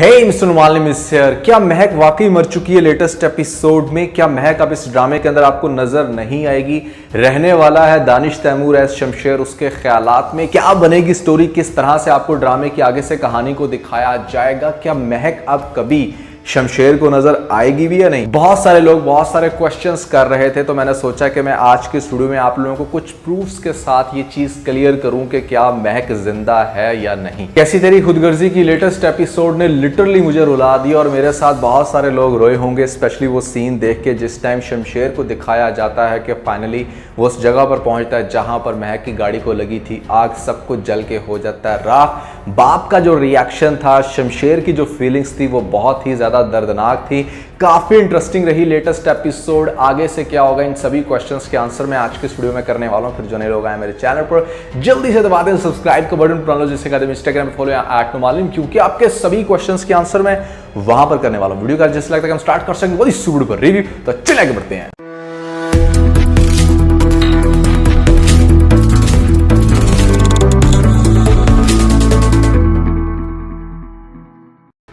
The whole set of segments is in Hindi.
हे मिस्टर मालिम मिस्टर, क्या महक वाकई मर चुकी है लेटेस्ट एपिसोड में? क्या महक अब इस ड्रामे के अंदर आपको नजर नहीं आएगी? रहने वाला है दानिश तैमूर एज शमशेर उसके ख्यालात में? क्या बनेगी स्टोरी? किस तरह से आपको ड्रामे की आगे से कहानी को दिखाया जाएगा? क्या महक अब कभी शमशेर को नजर आएगी भी या नहीं? बहुत सारे लोग बहुत सारे क्वेश्चंस कर रहे थे, तो मैंने सोचा कि मैं आज के स्टूडियो में आप लोगों को कुछ प्रूफ्स के साथ ये चीज क्लियर करूं कि क्या महक जिंदा है या नहीं। कैसी तेरी खुदगर्जी की लेटेस्ट एपिसोड ने लिटरली मुझे रुला दिया और मेरे साथ बहुत सारे लोग रोए होंगे, स्पेशली वो सीन देख के जिस टाइम शमशेर को दिखाया जाता है कि फाइनली वो उस जगह पर पहुंचता है जहां पर महक की गाड़ी को लगी थी आग, सब कुछ जल के हो जाता है राख। बाप का जो रिएक्शन था, शमशेर की जो फीलिंग्स थी, वो बहुत ही ज्यादा दर्दनाक थी। काफी इंटरेस्टिंग रही लेटेस्ट एपिसोड। आगे से क्या होगा, इन सभी क्वेश्चंस के आंसर मैं आज के वीडियो में करने वाला हूं। फिर जो नए लोग आए मेरे चैनल पर जल्दी से दबा दें सब्सक्राइब का बटन, पुराना जिससे कहते हैं इंस्टाग्राम पे फॉलो या @मालिम, क्योंकि आपके सभी क्वेश्चंस के आंसर मैं वहां पर करने वाला हूं। वीडियो का जैसे लगता है कि हम स्टार्ट कर सकेंगे बहुत इस वीडियो पर रिव्यू, तो चलिए आगे बढ़ते हैं।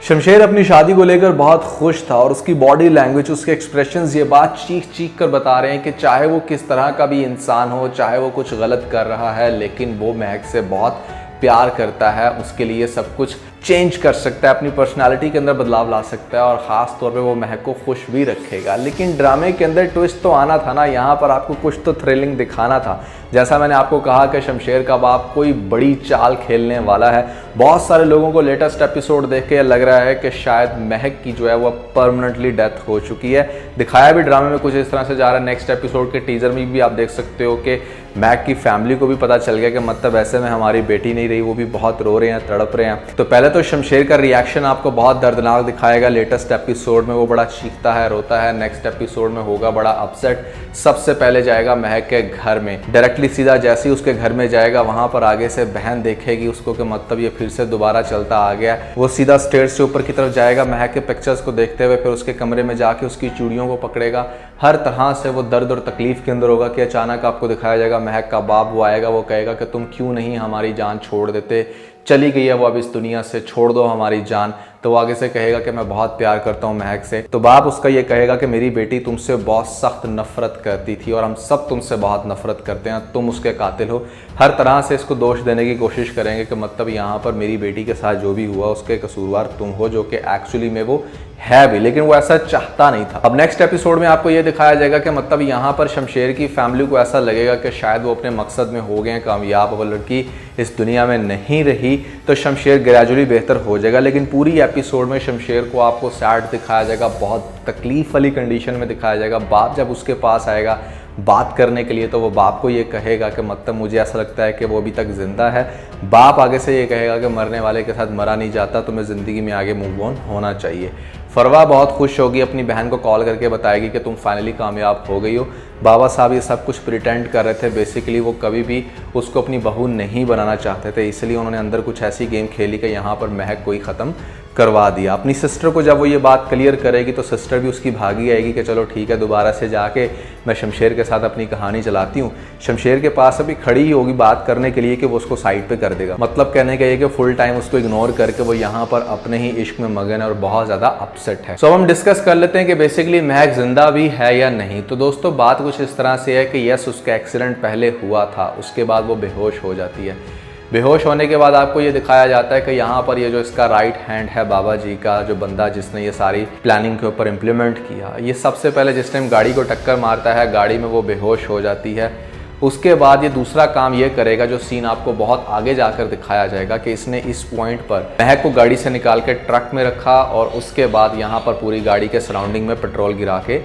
शमशेर अपनी शादी को लेकर बहुत खुश था और उसकी बॉडी लैंग्वेज, उसके एक्सप्रेशंस ये बात चीख चीख कर बता रहे हैं कि चाहे वो किस तरह का भी इंसान हो, चाहे वो कुछ गलत कर रहा है, लेकिन वो महक से बहुत प्यार करता है, उसके लिए सब कुछ चेंज कर सकता है, अपनी पर्सनालिटी के अंदर बदलाव ला सकता है और ख़ास तौर पे वो महक को खुश भी रखेगा। लेकिन ड्रामे के अंदर ट्विस्ट तो आना था ना, यहाँ पर आपको कुछ तो थ्रिलिंग दिखाना था। जैसा मैंने आपको कहा कि शमशेर का बाप कोई बड़ी चाल खेलने वाला है। बहुत सारे लोगों को लेटेस्ट एपिसोड देख के लग रहा है कि शायद महक की जो है वो परमानेंटली डेथ हो चुकी है। दिखाया भी ड्रामे में कुछ इस तरह से जा रहा है। नेक्स्ट एपिसोड के टीजर में भी आप देख सकते हो कि महक की फैमिली को भी पता चल गया कि मतलब ऐसे में हमारी बेटी नहीं रही, वो भी बहुत रो रहे हैं, तड़प रहे हैं। तो पहले तो शमशेर का रिएक्शन आपको बहुत दर्दनाक दिखाएगा लेटेस्ट एपिसोड में। वो बड़ा चीखता है, रोता है। नेक्स्ट एपिसोड में होगा बड़ा अपसेट। सबसे पहले जाएगा महक के घर में, डायरेक्टली सीधा जैसे ही उसके घर में जाएगा, वहां पर आगे से बहन देखेगी उसको कि मतलब ये फिर से दोबारा चलता आ गया। वो सीधा स्टेयर्स से ऊपर की तरफ जाएगा, महक के पिक्चर्स को देखते हुए, फिर उसके कमरे में जाके उसकी चूड़ियों को पकड़ेगा। हर तरह से वो दर्द और तकलीफ के अंदर होगा कि अचानक आपको दिखाया जाएगा महक का बाप वो आएगा, वो कहेगा कि तुम क्यों नहीं हमारी जान छोड़ देते, चली गई है वो अब इस दुनिया से, छोड़ दो हमारी जान। तो वो आगे से कहेगा कि मैं बहुत प्यार करता हूँ महक से। तो बाप उसका ये कहेगा कि मेरी बेटी तुमसे बहुत सख्त नफरत करती थी और हम सब तुमसे बहुत नफरत करते हैं, तुम उसके कातिल हो। हर तरह से इसको दोष देने की कोशिश करेंगे कि मतलब यहाँ पर मेरी बेटी के साथ जो भी हुआ उसके कसूरवार तुम हो, जो कि एक्चुअली में वो है भी, लेकिन वो ऐसा चाहता नहीं था। अब नेक्स्ट एपिसोड में आपको ये दिखाया जाएगा कि मतलब यहाँ पर शमशेर की फैमिली को ऐसा लगेगा कि शायद वो अपने मकसद में हो गए कामयाब, वो लड़की इस दुनिया में नहीं रही, तो शमशेर ग्रेजुअली बेहतर हो जाएगा। लेकिन पूरी एपिसोड में शमशेर को आपको सैड दिखाया जाएगा, बहुत तकलीफ वाली कंडीशन में दिखाया जाएगा। बाप जब उसके पास आएगा बात करने के लिए, तो वो बाप को ये कहेगा कि मतलब मुझे ऐसा लगता है कि वो अभी तक जिंदा है। बाप आगे से ये कहेगा कि मरने वाले के साथ मरा नहीं जाता, तुम्हें ज़िंदगी में आगे मूव ऑन होना चाहिए। फरवा बहुत खुश होगी, अपनी बहन को कॉल करके बताएगी कि तुम फाइनली कामयाब हो गई हो। बाबा साहब ये सब कुछ प्रिटेंड कर रहे थे, बेसिकली वो कभी भी उसको अपनी बहू नहीं बनाना चाहते थे, इसलिए उन्होंने अंदर कुछ ऐसी गेम खेली कि यहाँ पर महक को ही ख़त्म करवा दिया। अपनी सिस्टर को जब वो ये बात क्लियर करेगी तो सिस्टर भी उसकी भागी आएगी कि चलो ठीक है, दोबारा से जाके मैं शमशेर के साथ अपनी कहानी चलाती हूँ। शमशेर के पास अभी खड़ी ही होगी बात करने के लिए कि वो उसको साइड पे कर देगा। मतलब कहने का ये कि फुल टाइम उसको इग्नोर करके वो यहाँ पर अपने ही इश्क में मगन है और बहुत ज़्यादा अपसेट है। सो अब हम डिस्कस कर लेते हैं कि बेसिकली महक जिंदा भी है या नहीं। तो दोस्तों बात कुछ इस तरह से है कि यस, उसका एक्सीडेंट पहले हुआ था, उसके बाद वो बेहोश हो जाती है। बेहोश होने के बाद आपको ये दिखाया जाता है कि यहाँ पर ये जो इसका राइट हैंड है बाबा जी का, जो बंदा जिसने ये सारी प्लानिंग के ऊपर इम्प्लीमेंट किया, ये सबसे पहले जिस टाइम गाड़ी को टक्कर मारता है, गाड़ी में वो बेहोश हो जाती है। उसके बाद ये दूसरा काम ये करेगा, जो सीन आपको बहुत आगे जाकर दिखाया जाएगा, कि इसने इस पॉइंट पर महक को गाड़ी से निकाल के ट्रक में रखा और उसके बाद यहाँ पर पूरी गाड़ी के सराउंडिंग में पेट्रोल गिरा के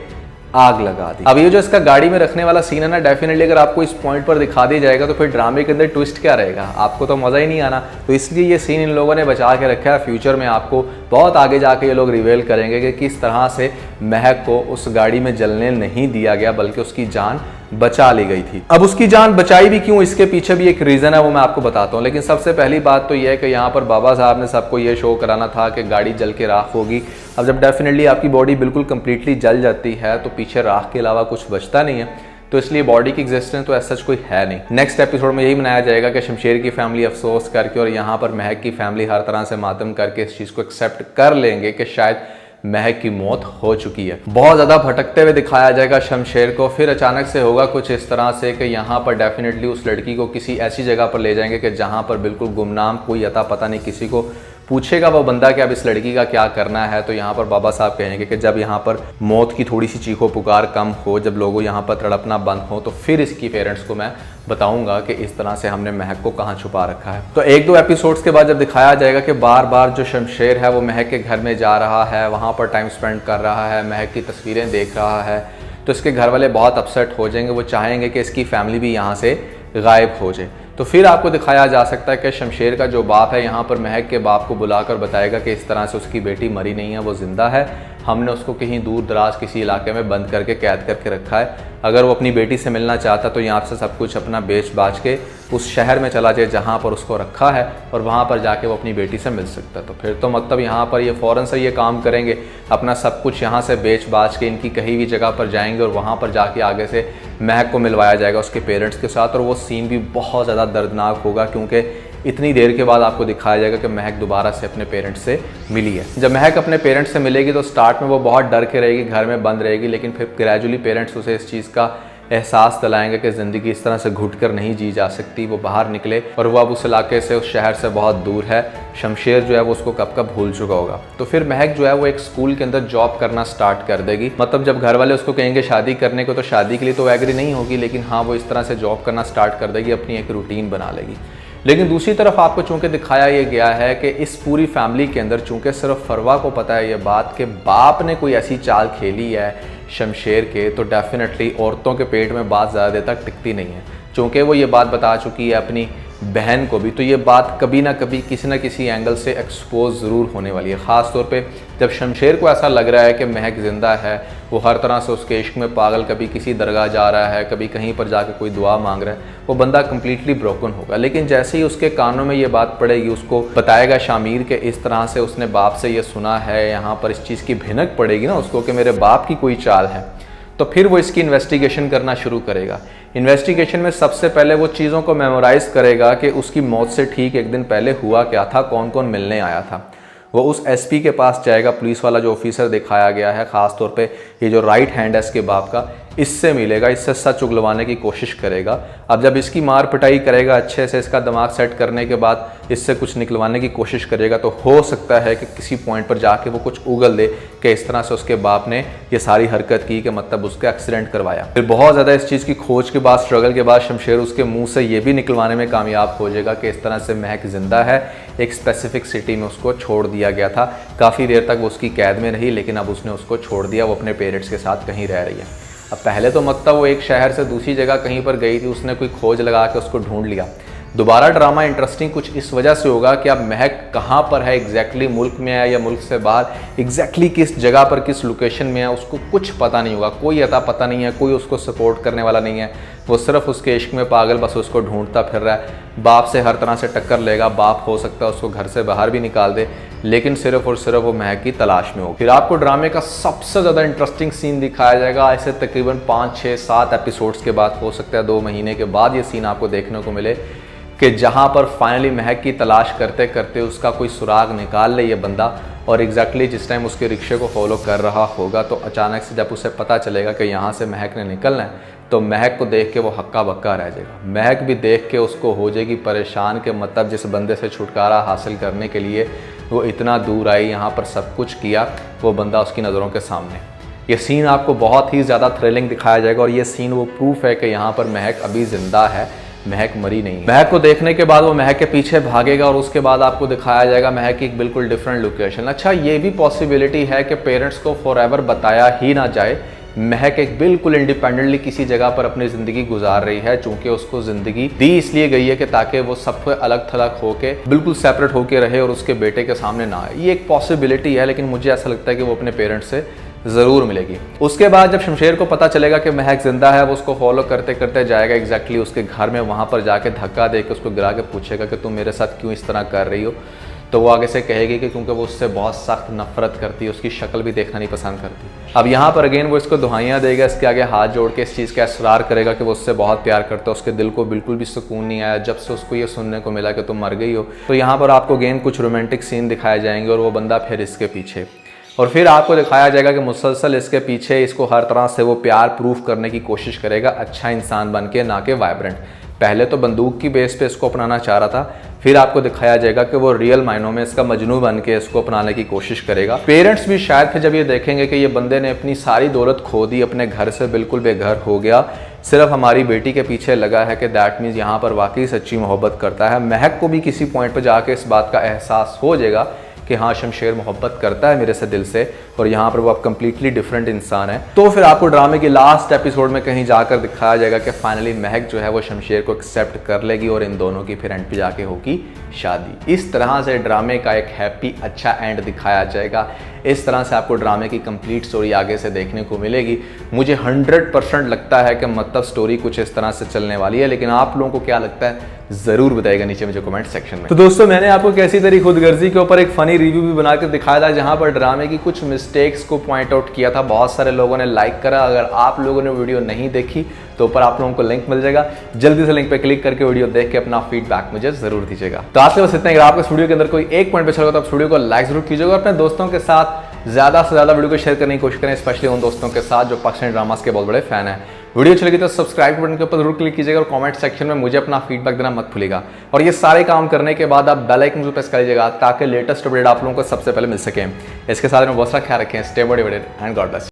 आग लगा दी। अब ये जो इसका गाड़ी में रखने वाला सीन है ना, डेफिनेटली अगर आपको इस पॉइंट पर दिखा दिया जाएगा तो फिर ड्रामे के अंदर ट्विस्ट क्या रहेगा, आपको तो मज़ा ही नहीं आना। तो इसलिए ये सीन इन लोगों ने बचा के रखा है। फ्यूचर में आपको बहुत आगे जाके ये लोग रिवील करेंगे कि किस तरह से महक को उस गाड़ी में जलने नहीं दिया गया, बल्कि उसकी जान बचा ली गई थी। अब उसकी जान बचाई भी क्यों, इसके पीछे भी एक रीज़न है, वो मैं आपको बताता हूँ। लेकिन सबसे पहली बात तो यह है कि यहाँ पर बाबा साहब ने सबको ये शो कराना था कि गाड़ी जल के राख होगी। अब जब डेफिनेटली आपकी बॉडी बिल्कुल कंप्लीटली जल जाती है तो पीछे राख के अलावा कुछ बचता नहीं है। तो इसलिए बॉडी की एग्जिस्टेंस तो ऐसा कोई है नहीं। नेक्स्ट एपिसोड में यही मनाया जाएगा कि शमशेर की फैमिली अफसोस करके और यहाँ पर महक की फैमिली हर तरह से मातम करके इस चीज़ को एक्सेप्ट कर लेंगे कि शायद महक की मौत हो चुकी है। बहुत ज़्यादा भटकते हुए दिखाया जाएगा शमशेर को। फिर अचानक से होगा कुछ इस तरह से कि यहाँ पर डेफिनेटली उस लड़की को किसी ऐसी जगह पर ले जाएंगे कि जहाँ पर बिल्कुल गुमनाम, कोई अता पता नहीं, किसी को पूछेगा वो बंदा कि अब इस लड़की का क्या करना है। तो यहाँ पर बाबा साहब कहेंगे कि जब यहाँ पर मौत की थोड़ी सी चीखो पुकार कम हो, जब लोगों यहाँ पर तड़पना बंद हो, तो फिर इसकी पेरेंट्स को मैं बताऊंगा कि इस तरह से हमने महक को कहाँ छुपा रखा है। तो एक दो एपिसोड्स के बाद जब दिखाया जाएगा कि बार बार जो शमशेर है वो महक के घर में जा रहा है, वहाँ पर टाइम स्पेंड कर रहा है, महक की तस्वीरें देख रहा है, तो इसके घर वाले बहुत अपसेट हो जाएंगे। वो चाहेंगे कि इसकी फैमिली भी यहाँ से गायब हो जाए। तो फिर आपको दिखाया जा सकता है कि शमशेर का जो बाप है यहाँ पर महक के बाप को बुलाकर बताएगा कि इस तरह से उसकी बेटी मरी नहीं है, वो जिंदा है, हमने उसको कहीं दूर दराज किसी इलाके में बंद करके कैद करके रखा है। अगर वो अपनी बेटी से मिलना चाहता तो यहाँ से सब कुछ अपना बेच बाच के उस शहर में चला जाए जहाँ पर उसको रखा है और वहाँ पर जाके वो अपनी बेटी से मिल सकता है। तो फिर तो मतलब यहाँ पर ये फ़ौरन से ये काम करेंगे, अपना सब कुछ यहाँ से बेच बाच के इनकी कहीं भी जगह पर जाएंगे और वहाँ पर जाके आगे से महक को मिलवाया जाएगा उसके पेरेंट्स के साथ। और वो सीन भी बहुत ज़्यादा दर्दनाक होगा क्योंकि इतनी देर के बाद आपको दिखाया जाएगा कि महक दोबारा से अपने पेरेंट्स से मिली है। जब महक अपने पेरेंट्स से मिलेगी तो स्टार्ट में वो बहुत डर के रहेगी, घर में बंद रहेगी, लेकिन फिर ग्रेजुअली पेरेंट्स उसे इस चीज़ का एहसास दिलाएंगे कि ज़िंदगी इस तरह से घुट कर नहीं जी जा सकती। वो बाहर निकले और वो अब उस इलाके से, उस शहर से बहुत दूर है। शमशेर जो है वो उसको कब कब भूल चुका होगा। तो फिर महक जो है वो एक स्कूल के अंदर जॉब करना स्टार्ट कर देगी। मतलब जब घर वाले उसको कहेंगे शादी करने को तो शादी के लिए तो एग्री नहीं होगी, लेकिन हाँ वो इस तरह से जॉब करना स्टार्ट कर देगी, अपनी एक रूटीन बना लेगी। लेकिन दूसरी तरफ आपको चूंकि दिखाया ये गया है कि इस पूरी फैमिली के अंदर चूंकि सिर्फ फरवा को पता है ये बात कि बाप ने कोई ऐसी चाल खेली है शमशेर के, तो डेफिनेटली औरतों के पेट में बात ज़्यादा देर तक टिकती नहीं है। चूँकि वो ये बात बता चुकी है अपनी बहन को भी, तो ये बात कभी ना कभी किसी न किसी एंगल से एक्सपोज ज़रूर होने वाली है। ख़ास तौर पे जब शमशेर को ऐसा लग रहा है कि महक ज़िंदा है, वो हर तरह से उसके इश्क में पागल, कभी किसी दरगाह जा रहा है, कभी कहीं पर जाकर कोई दुआ मांग रहा है, वो बंदा कम्प्लीटली ब्रोकन होगा। लेकिन जैसे ही उसके कानों में ये बात पड़ेगी, उसको बताएगा शामिर के इस तरह से उसने बाप से ये सुना है, यहाँ पर इस चीज़ की भिनक पड़ेगी ना उसको कि मेरे बाप की कोई चाल है, तो फिर वो इसकी इन्वेस्टिगेशन करना शुरू करेगा। इन्वेस्टिगेशन में सबसे पहले वो चीज़ों को मेमोराइज करेगा कि उसकी मौत से ठीक एक दिन पहले हुआ क्या था, कौन कौन मिलने आया था। वो उस एसपी के पास जाएगा, पुलिस वाला जो ऑफिसर दिखाया गया है, ख़ास तौर पे ये जो राइट हैंड है इसके बाप का, इससे मिलेगा, इससे सच उगलवाने की कोशिश करेगा। अब जब इसकी मार पिटाई करेगा अच्छे से, इसका दिमाग सेट करने के बाद इससे कुछ निकलवाने की कोशिश करेगा, तो हो सकता है कि किसी पॉइंट पर जाके वो कुछ उगल दे कि इस तरह से उसके बाप ने ये सारी हरकत की, कि मतलब उसका एक्सीडेंट करवाया। फिर बहुत ज़्यादा इस चीज़ की खोज के बाद, स्ट्रगल के बाद, शमशेर उसके मुंह से ये भी निकलवाने में कामयाब हो जाएगा कि इस तरह से महक जिंदा है, एक स्पेसिफिक सिटी में उसको छोड़ दिया गया था। काफ़ी देर तक वो उसकी कैद में रही, लेकिन अब उसने उसको छोड़ दिया, वो अपने पेरेंट्स के साथ कहीं रह रही है। अब पहले तो मतलब वो एक शहर से दूसरी जगह कहीं पर गई थी, उसने कोई खोज लगा के उसको ढूंढ लिया। दोबारा ड्रामा इंटरेस्टिंग कुछ इस वजह से होगा कि अब महक कहाँ पर है एग्जैक्टली, मुल्क में है या मुल्क से बाहर, एग्जैक्टली किस जगह पर किस लोकेशन में है, उसको कुछ पता नहीं होगा, कोई अता पता नहीं है, कोई उसको सपोर्ट करने वाला नहीं है। वो सिर्फ उसके इश्क में पागल, बस उसको ढूंढता फिर रहा है। बाप से हर तरह से टक्कर लेगा, बाप हो सकता है उसको घर से बाहर भी निकाल दे, लेकिन सिर्फ और सिर्फ वो महक की तलाश में हो। फिर आपको ड्रामे का सबसे ज़्यादा इंटरेस्टिंग सीन दिखाया जाएगा। ऐसे तकरीबन 5, 6, 7 एपिसोड्स के बाद, हो सकता है 2 महीने के बाद ये सीन आपको देखने को मिले कि जहाँ पर फाइनली महक की तलाश करते करते उसका कोई सुराग निकाल ले ये बंदा, और एग्जैक्टली जिस टाइम उसके रिक्शे को फॉलो कर रहा होगा, तो अचानक से जब उसे पता चलेगा कि यहाँ से महक ने निकलना है, तो महक को देख के वो हक्का बक्का रह जाएगा। महक भी देख के उसको हो जाएगी परेशान कि मतलब जिस बंदे से छुटकारा हासिल करने के लिए वो इतना दूर आई, यहाँ पर सब कुछ किया, वो बंदा उसकी नज़रों के सामने। ये सीन आपको बहुत ही ज़्यादा थ्रिलिंग दिखाया जाएगा, और ये सीन वो प्रूफ है कि यहाँ पर महक अभी ज़िंदा है, महक मरी नहीं है। महक को देखने के बाद वो महक के पीछे भागेगा, और उसके बाद आपको दिखाया जाएगा महक की एक बिल्कुल डिफरेंट लोकेशन। अच्छा, ये भी पॉसिबिलिटी है कि पेरेंट्स को फॉरएवर बताया ही ना जाए, महक एक बिल्कुल इंडिपेंडेंटली किसी जगह पर अपनी ज़िंदगी गुजार रही है, चूंकि उसको ज़िंदगी दी इसलिए गई है कि ताकि वो सबको अलग थलग होके बिल्कुल सेपरेट होके रहे और उसके बेटे के सामने ना आए। ये एक पॉसिबिलिटी है, लेकिन मुझे ऐसा लगता है कि वो अपने पेरेंट्स से ज़रूर मिलेगी। उसके बाद जब शमशेर को पता चलेगा कि महक जिंदा है, वो उसको फॉलो करते करते जाएगा एग्जैक्टली उसके घर में, वहाँ पर जाके धक्का दे के उसको गिरा के पूछेगा कि तुम मेरे साथ क्यों इस तरह कर रही हो। तो वो आगे से कहेगी कि क्योंकि वो उससे बहुत सख्त नफरत करती है, उसकी शक्ल भी देखना नहीं पसंद करती। अब यहाँ पर अगेन वो इसको दुहाइयाँ देगा, इसके आगे हाथ जोड़ के इस चीज़ का इसरार करेगा कि वो उससे बहुत प्यार करता है। उसके दिल को बिल्कुल भी सुकून नहीं आया जब से उसको ये सुनने को मिला कि तुम मर गई हो। तो यहाँ पर आपको अगेन कुछ रोमांटिक सीन दिखाए जाएंगे और वो बंदा फिर इसके पीछे, और फिर आपको दिखाया जाएगा कि मुसलसल इसके पीछे इसको हर तरह से वो प्यार प्रूफ करने की कोशिश करेगा, अच्छा इंसान बन के, ना कि वाइब्रेंट। पहले तो बंदूक की बेस पे इसको अपनाना चाह रहा था, फिर आपको दिखाया जाएगा कि वो रियल मायनों में इसका मजनू बन के इसको अपनाने की कोशिश करेगा। पेरेंट्स भी शायद फिर जब ये देखेंगे कि ये बंदे ने अपनी सारी दौलत खो दी, अपने घर से बिल्कुल बेघर हो गया, सिर्फ हमारी बेटी के पीछे लगा है, कि दैट मीन्स यहाँ पर वाकई सच्ची मोहब्बत करता है। महक को भी किसी पॉइंट पर जाके इस बात का एहसास हो जाएगा कि हाँ, शमशेर मोहब्बत करता है मेरे से दिल से, और यहाँ पर वो अब कंप्लीटली डिफरेंट इंसान है। तो फिर आपको ड्रामे के लास्ट एपिसोड में कहीं जाकर दिखाया जाएगा कि फाइनली महक जो है वो शमशेर को एक्सेप्ट कर लेगी और इन दोनों की फिर एंड पे जाके होगी शादी। इस तरह से ड्रामे का एक हैप्पी अच्छा एंड दिखाया जाएगा। इस तरह से आपको ड्रामे की कंप्लीट स्टोरी आगे से देखने को मिलेगी। मुझे 100% लगता है कि मतलब स्टोरी कुछ इस तरह से चलने वाली है, लेकिन आप लोगों को क्या लगता है ज़रूर बताइएगा नीचे मुझे कमेंट सेक्शन में। तो दोस्तों, मैंने आपको कैसी तरी खुदगर्जी के ऊपर एक फ़नी रिव्यू भी बनाकर दिखाया था, जहां पर ड्रामे की कुछ मिस्टेक्स को पॉइंट आउट किया था। बहुत सारे लोगों ने लाइक करा। अगर आप लोगों ने वीडियो नहीं देखी तो ऊपर आप लोगों को लिंक मिल जाएगा, जल्दी से लिंक पे क्लिक करके वीडियो देख के अपना फीडबैक मुझे ज़रूर दीजिएगा। तो आज के बस इतना ही। अगर आपको इस वीडियो के अंदर कोई एक पॉइंट पे चलेगा तो आप वीडियो को लाइक जरूर कीजिएगा और अपने दोस्तों के साथ ज़्यादा से ज़्यादा वीडियो को शेयर करने की कोशिश करें, स्पेशली उन दोस्तों के साथ जो पाकिस्तानी ड्रामास के बहुत बड़े फैन हैं। वीडियो अच्छी लगी तो सब्सक्राइब बटन के ऊपर जरूर क्लिक कीजिएगा और कमेंट सेक्शन में मुझे अपना फीडबैक देना मत भूलिएगा। और ये सारे काम करने के बाद आप बेल आइकन को प्रेस कर लीजिएगा ताकि लेटेस्ट अपडेट आप लोगों को सबसे पहले मिल सके। इसके साथ में बहुत सारा ख्याल रखें। Stay motivated and God bless.